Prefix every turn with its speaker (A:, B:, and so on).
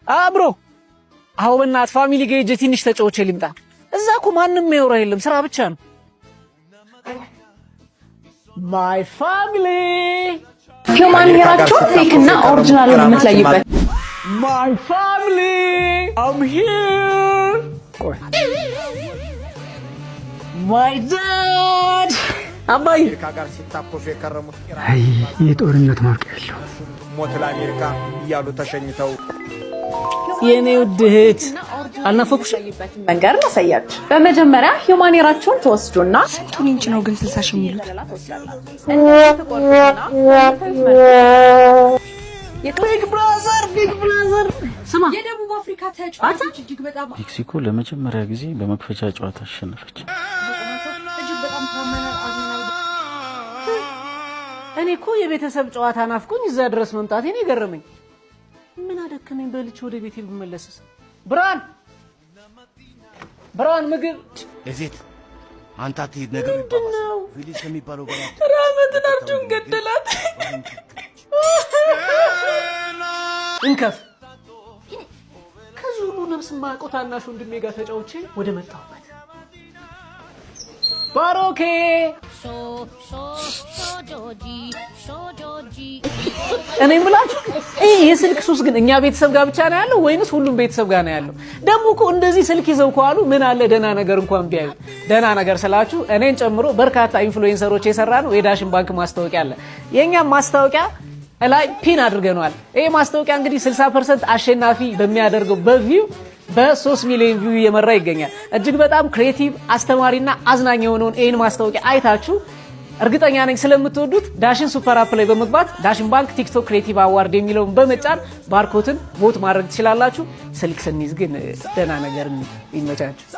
A: አብሮ አሁን በእናትህ ፋሚሊ ጋር ሂጅ ትንሽ ተጫውቼ ልምጣ። እዛ እኮ ማንም የሚያወራ የለም ስራ ብቻ ነው። ማይ ፋሚሊ
B: ሂውማን ሄራቸው ፌክ እና ኦሪጂናል የምትለይበት
A: ማይ ፋሚሊ አም ሂር ማይ ዳድ አባይ
C: ካጋር ሲታኮፍ የከረሙት
D: አይ የጦርነት ማርቀ ያለው
C: ሞት ለአሜሪካ እያሉ ተሸኝተው
A: የኔ ውድ እህት አልናፈኩሽ?
B: መንገር ላሳያችሁ። በመጀመሪያ ሂውማን ሄራቸውን ተወስዱና
E: ስንቱን ኢንች ነው ግን 60 ሺህ የሚሉት?
A: ቢግ ብራዘር ስማ፣
E: የደቡብ አፍሪካ ተጫዋቾች እጅግ በጣም
F: ሜክሲኮ ለመጀመሪያ ጊዜ በመክፈቻ ጨዋታ አሸነፈች።
A: እኔ እኮ የቤተሰብ ጨዋታ ናፍቆኝ እዛ ድረስ መምጣቴ ነው የገረመኝ። ምን አደከመኝ በልቼ ወደ ቤቴ ብመለስስ? ብራን ምግብ
G: እዚት አንተ አትሄድ ነገር ይባባል ቪሊስ የሚባለው ጋር
E: ራመትን አርጁን ገደላት።
A: እንከፍ ከዚህ ሁሉ ነፍስ ማቆ ታናሽ ወንድሜ ጋር ተጫውቼ ወደ መጣሁበት ባሮኬ እኔ የምላችሁ ይሄ የስልክ ሱስ ግን እኛ ቤተሰብ ጋር ብቻ ነው ያለው ወይንስ ሁሉም ቤተሰብ ጋር ነው ያለው? ደግሞ እኮ እንደዚህ ስልክ ይዘው ከዋሉ ምን አለ ደህና ነገር እንኳን ቢያዩ። ደህና ነገር ስላችሁ እኔን ጨምሮ በርካታ ኢንፍሉዌንሰሮች የሰራ ነው የዳሽን ባንክ ማስታወቂያ አለ። የኛም ማስታወቂያ ላይ ፒን አድርገናል። ይሄ ማስታወቂያ እንግዲህ 60% አሸናፊ በሚያደርገው በቪው በ3 ሚሊዮን ቪው እየመራ ይገኛል። እጅግ በጣም ክሬቲቭ አስተማሪና አዝናኝ የሆነውን ይሄን ማስታወቂያ አይታችሁ እርግጠኛ ነኝ ስለምትወዱት ዳሽን ሱፐር አፕ ላይ በመግባት ዳሽን ባንክ ቲክቶክ ክሬቲቭ አዋርድ የሚለውን በመጫን ባርኮትን ቮት ማድረግ ትችላላችሁ። ስልክ ስንይዝ ግን ደህና ነገር ይመቻችሁ።